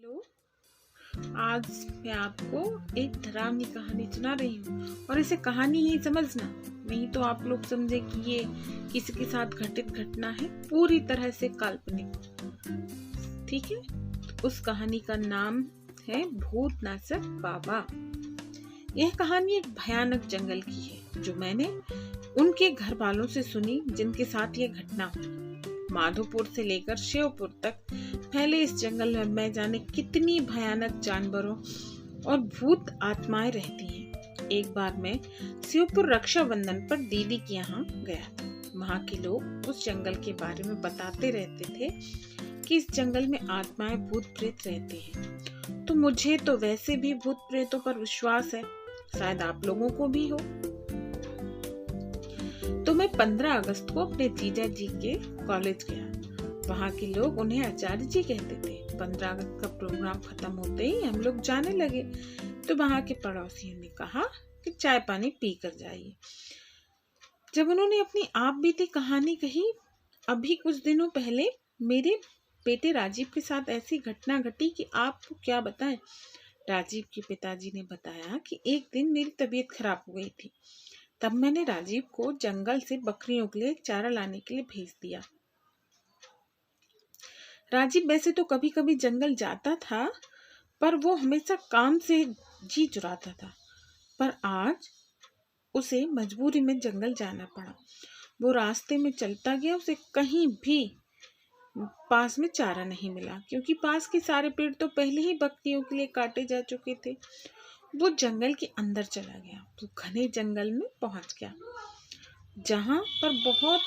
Hello. आज मैं आपको एक डरावनी कहानी सुना रही हूँ और इसे कहानी ही समझना, नहीं तो आप लोग समझे कि ये किसी के साथ घटित घटना है, पूरी तरह से काल्पनिक। ठीक है, तो उस कहानी का नाम है भूतनाशक बाबा। यह कहानी एक भयानक जंगल की है जो मैंने उनके घर वालों से सुनी जिनके साथ यह घटना हुई। माधोपुर से लेकर शिवपुर तक फैले इस जंगल में मैं जाने कितनी भयानक जानवरों और भूत आत्माएं रहती हैं। एक बार मैं शिवपुर रक्षाबंधन पर दीदी के यहाँ गया था। वहाँ के लोग उस जंगल के बारे में बताते रहते थे कि इस जंगल में आत्माएं भूत प्रेत रहते हैं। तो मुझे तो वैसे भी भूत प्रेतों पर विश्वास है, शायद आप लोगों को भी हो। तो मैं 15 अगस्त को अपने जीजा जी के कॉलेज गया। वहाँ के लोग उन्हें आचार्य जी कहते थे। 15 अगस्त का प्रोग्राम खत्म होते ही हम लोग जाने लगे, तो वहाँ के पड़ोसियों ने कहा कि चाय पानी पी कर जाइए। जब उन्होंने अपनी आप बीती कहानी कही, अभी कुछ दिनों पहले मेरे बेटे राजीव के साथ ऐसी घटना घटी कि आपको क्या बताएं। राजीव के पिताजी ने बताया कि एक दिन मेरी तबीयत खराब हो गई थी। तब मैंने राजीव को जंगल से बकरियों के लिए चारा लाने के लिए भेज दिया। राजीव वैसे तो कभी कभी जंगल जाता था, पर वो हमेशा काम से जी चुराता था। पर आज उसे मजबूरी में जंगल जाना पड़ा। वो रास्ते में चलता गया, उसे कहीं भी पास में चारा नहीं मिला, क्योंकि पास के सारे पेड़ तो पहले ही बकरियों के लिए काटे जा चुके थे। वो जंगल के अंदर चला गया। वो घने जंगल में पहुंच गया, जहां पर बहुत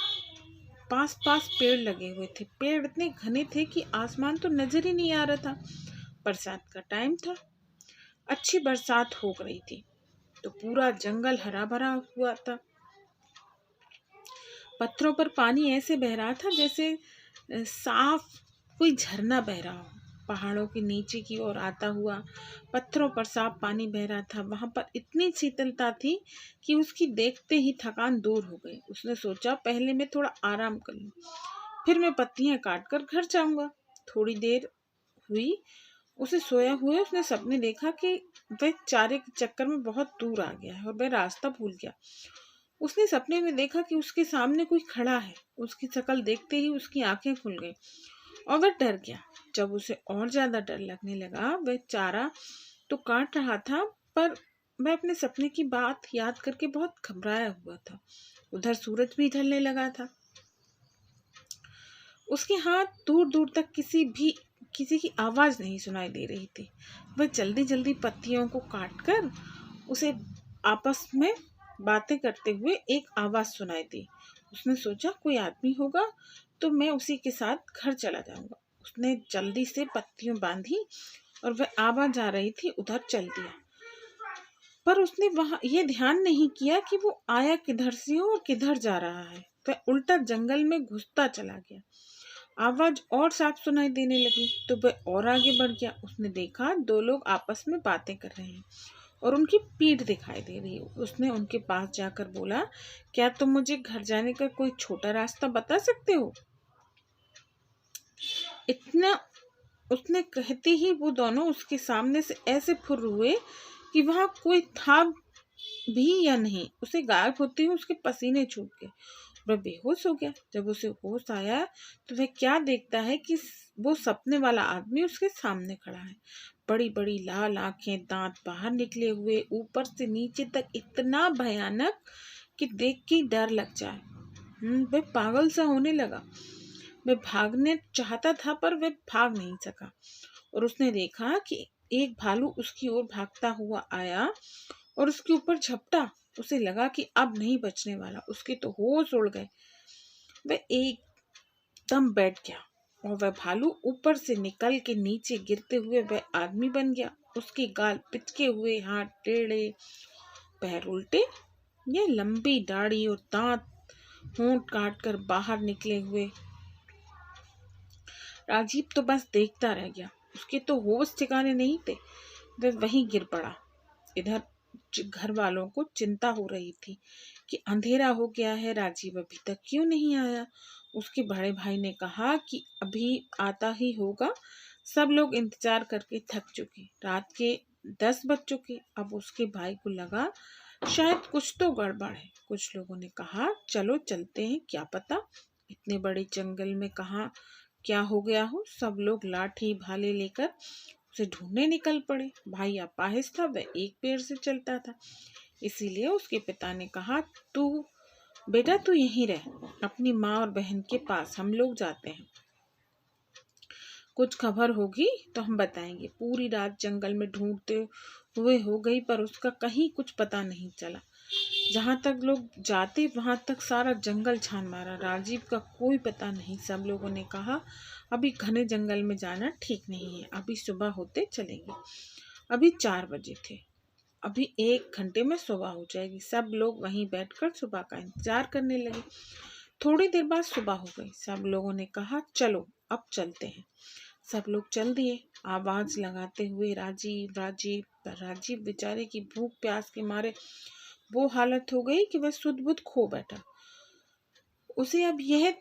पास पास पेड़ लगे हुए थे। पेड़ इतने घने थे कि आसमान तो नजर ही नहीं आ रहा था। बरसात का टाइम था, अच्छी बरसात हो रही थी, तो पूरा जंगल हरा भरा हुआ था। पत्थरों पर पानी ऐसे बह रहा था जैसे साफ कोई झरना बह रहा हो। पहाड़ों के नीचे की ओर आता हुआ पत्थरों पर साफ पानी बह रहा था। वहां पर इतनी शीतलता थी कि उसकी देखते ही थकान दूर हो गई। उसने सोचा, पहले मैं थोड़ा आराम कर लूं, फिर मैं पत्तियां काट कर घर जाऊंगा। थोड़ी देर हुई उसे सोया हुए। उसने सपने देखा कि वह चारे के चक्कर में बहुत दूर आ गया है और वह रास्ता भूल गया। उसने सपने में देखा कि उसके सामने कोई खड़ा है। उसकी शक्ल देखते ही उसकी आंखें खुल गई और वह डर गया। जब उसे और ज्यादा डर लगने लगा, वह चारा तो काट रहा था, पर वह अपने सपने की बात याद करके बहुत घबराया हुआ था। उधर सूरज भी ढलने लगा था। उसके हाथ दूर दूर तक किसी की आवाज नहीं सुनाई दे रही थी। वह जल्दी जल्दी पत्तियों को काटकर उसे आपस में बातें करते हुए एक आवाज सुनाई दी। उसने सोचा, कोई आदमी होगा तो मैं उसी के साथ घर चला जाऊंगा। उसने जल्दी से पत्तियां बांधी और वह आवाज आ रही थी उधर चल दिया। पर उसने वहां यह ध्यान नहीं किया कि वो आया किधर से और किधर जा रहा है। वह उल्टा जंगल में घुसता चला गया। आवाज और साफ सुनाई देने लगी तो वह और आगे बढ़ गया। उसने देखा दो लोग आपस में बातें कर रहे हैं और उनकी पीठ दिखाई दे रही है। उसने उनके पास जाकर बोला, क्या तुम मुझे घर जाने का कोई छोटा रास्ता बता सकते हो? इतना उसने कहते ही वो दोनों उसके सामने से ऐसे फुर हुए कि वहां कोई था भी या नहीं। उसे गायब होते ही उसके पसीने छूट गए। वह बेहोश हो गया। जब उसे होश आया तो वह क्या देखता है कि वो सपने वाला आदमी उसके सामने खड़ा है। बड़ी बड़ी लाल आंखें, दांत बाहर निकले हुए, ऊपर से नीचे तक इतना भयानक कि देख के डर लग जाए। वह पागल सा होने लगा। वह भागने चाहता था पर वह भाग नहीं सका और उसने देखा कि एक भालू उसकी ओर भागता हुआ आया और उसके ऊपर झपटा। उसे लगा कि अब नहीं बचने वाला। उसके तो होश उड़ गए। वह एकदम बैठ गया और वह भालू ऊपर से निकल के नीचे गिरते हुए वह आदमी बन गया। उसके गाल पिचके हुए, हाथ टेढ़े, पैर उल्टे, ये लंबी दाढ़ी और दांत होंठ काट कर बाहर निकले हुए। राजीव तो बस देखता रह गया। उसके तो होश ठिकाने नहीं थे। वह वहीं गिर पड़ा। इधर घर वालों को चिंता हो रही थी कि अंधेरा हो गया है, राजीव अभी तक क्यों नहीं आया। उसके बड़े भाई ने कहा कि अभी आता ही होगा, सब लोग इंतजार करके थक चुके। रात के 10 बज चुके। अब उसके भाई को लगा शायद कुछ तो गड़बड़ है। कुछ लोगों ने कहा चलो चलते हैं, क्या पता इतने बड़े जंगल में कहाँ क्या हो गया हो। सब लोग लाठी भाले लेकर उसे ढूंढने निकल पड़े। भाई अपाहिज था, वह एक पैर से चलता था, इसीलिए उसके पिता ने कहा तू बेटा तू यहीं रह अपनी माँ और बहन के पास, हम लोग जाते हैं, कुछ खबर होगी तो हम बताएंगे। पूरी रात जंगल में ढूंढते हुए हो गई पर उसका कहीं कुछ पता नहीं चला। जहां तक लोग जाते वहां तक सारा जंगल छान मारा, राजीव का कोई पता नहीं। सब लोगों ने कहा अभी घने जंगल में जाना ठीक नहीं है, अभी सुबह होते चलेंगे। अभी 4 बजे थे, अभी 1 घंटे में सुबह हो जाएगी। सब लोग वहीं बैठकर सुबह का इंतजार करने लगे। थोड़ी देर बाद सुबह हो गई। सब लोगों ने कहा चलो अब चलते हैं। सब लोग चल दिए, आवाज लगाते हुए राजीव राजीव। राजीव बेचारे की भूख प्यास के मारे वो हालत हो गई कि वह सुध बुध खो बैठा। उसे अब यह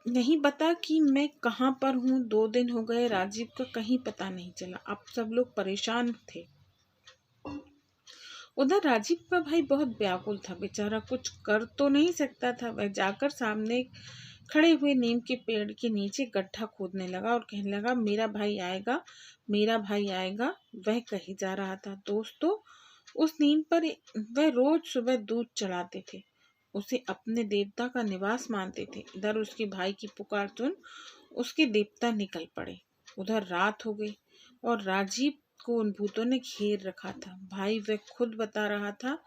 नहीं पता कि मैं कहाँ पर हूँ। 2 दिन हो गए, राजीव का कहीं पता नहीं चला। अब सब लोग परेशान थे। उधर राजीव का भाई बहुत व्याकुल था, बेचारा कुछ कर तो नहीं सकता था। वह जाकर सामने खड़े हुए नीम के पेड़ के नीचे गड्ढा खोदने लगा और कहने लगा मेरा भाई आएगा, मेरा भाई आएगा, वह कही जा रहा था। दोस्तों उस नीम पर वह रोज सुबह दूध चढ़ाते थे, उसे अपने देवता का निवास मानते थे। इधर उसके भाई की पुकार सुन उसके देवता निकल पड़े। उधर रात हो गई और राजीव को उन भूतों ने घेर रखा था। भाई वह खुद बता रहा था,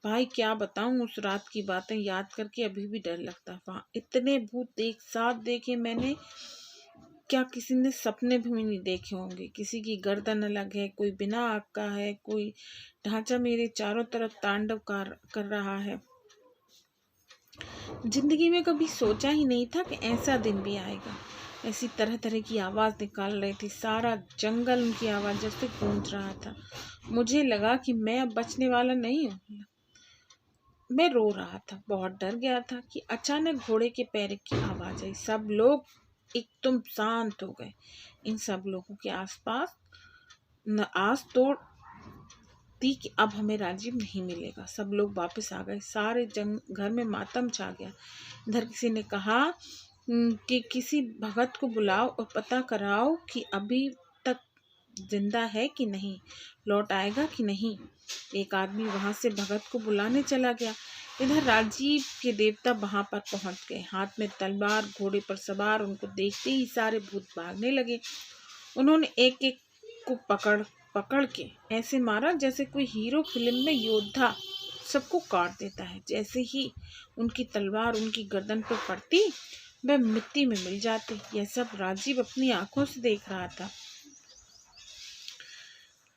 भाई क्या बताऊं, उस रात की बातें याद करके अभी भी डर लगता। वहां इतने भूत एक साथ देखे मैंने, क्या किसी ने सपने भी नहीं देखे होंगे। किसी की गर्दन अलग है, कोई बिना आग का है, कोई ढांचा मेरे चारों तरफ तांडव कर रहा है। जिंदगी में कभी सोचा ही नहीं था कि ऐसा दिन भी आएगा। ऐसी तरह तरह की आवाज निकाल रही थी, सारा जंगल उनकी आवाज जैसे गूंज रहा था। मुझे लगा कि मैं अब बचने वाला नहीं हूँ। मैं रो रहा था, बहुत डर गया था कि अचानक घोड़े के पैर की आवाज आई। सब लोग एकदम शांत हो गए। इन सब लोगों के आसपास न आस तोड़ थी कि अब हमें राजीव नहीं मिलेगा। सब लोग वापस आ गए, सारे घर में मातम छा गया। इधर किसी ने कहा कि किसी भगत को बुलाओ और पता कराओ कि अभी तक जिंदा है कि नहीं, लौट आएगा कि नहीं। एक आदमी वहां से भगत को बुलाने चला गया। इधर राजीव के देवता वहां पर पहुंच गए, हाथ में तलवार, घोड़े पर सवार। उनको देखते ही सारे भूत भागने लगे। उन्होंने एक एक को पकड़ पकड़ के ऐसे मारा जैसे कोई हीरो फिल्म में योद्धा सबको काट देता है। जैसे ही उनकी तलवार उनकी गर्दन पर पड़ती वह मिट्टी में मिल जाते। यह सब राजीव अपनी आंखों से देख रहा था।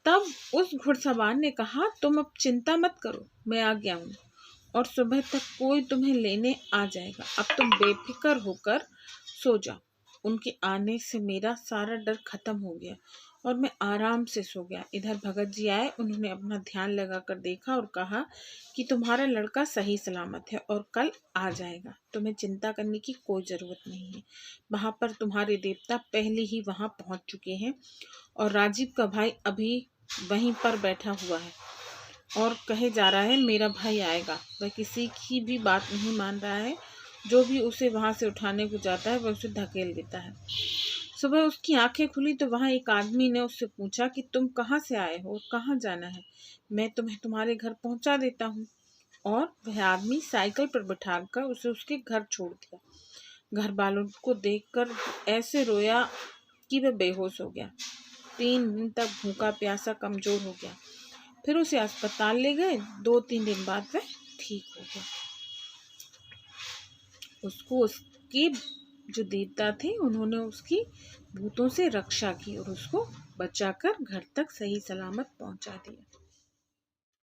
तब उस घुड़सवार ने कहा तुम अब चिंता मत करो, मैं आ गया हूँ और सुबह तक कोई तुम्हें लेने आ जाएगा। अब तुम बेफिक्र होकर सो जाओ। उनके आने से मेरा सारा डर खत्म हो गया और मैं आराम से सो गया। इधर भगत जी आए, उन्होंने अपना ध्यान लगाकर देखा और कहा कि तुम्हारा लड़का सही सलामत है और कल आ जाएगा, तुम्हें चिंता करने की कोई ज़रूरत नहीं है। वहाँ पर तुम्हारे देवता पहले ही वहाँ पहुँच चुके हैं और राजीव का भाई अभी वहीं पर बैठा हुआ है और कहे जा रहा है मेरा भाई आएगा। वह किसी की भी बात नहीं मान रहा है, जो भी उसे वहाँ से उठाने को जाता है वह उसे धकेल देता है। सुबह उसकी आंखें खुली तो वहाँ एक आदमी ने उससे पूछा कि तुम कहाँ से आए हो और कहाँ जाना है, मैं तुम्हें तुम्हारे घर पहुँचा देता हूँ। और वह आदमी साइकिल पर बिठाकर उसे उसके घर छोड़ दिया। घर वालों को देखकर ऐसे रोया कि वह बेहोश हो गया। 3 दिन तक भूखा प्यासा कमजोर हो गया। फिर उसे अस्पताल ले गए। 2-3 दिन बाद वह ठीक हो गया। उसको उसके जो देवता थे उन्होंने उसकी भूतों से रक्षा की और उसको बचाकर घर तक सही सलामत पहुंचा दिया।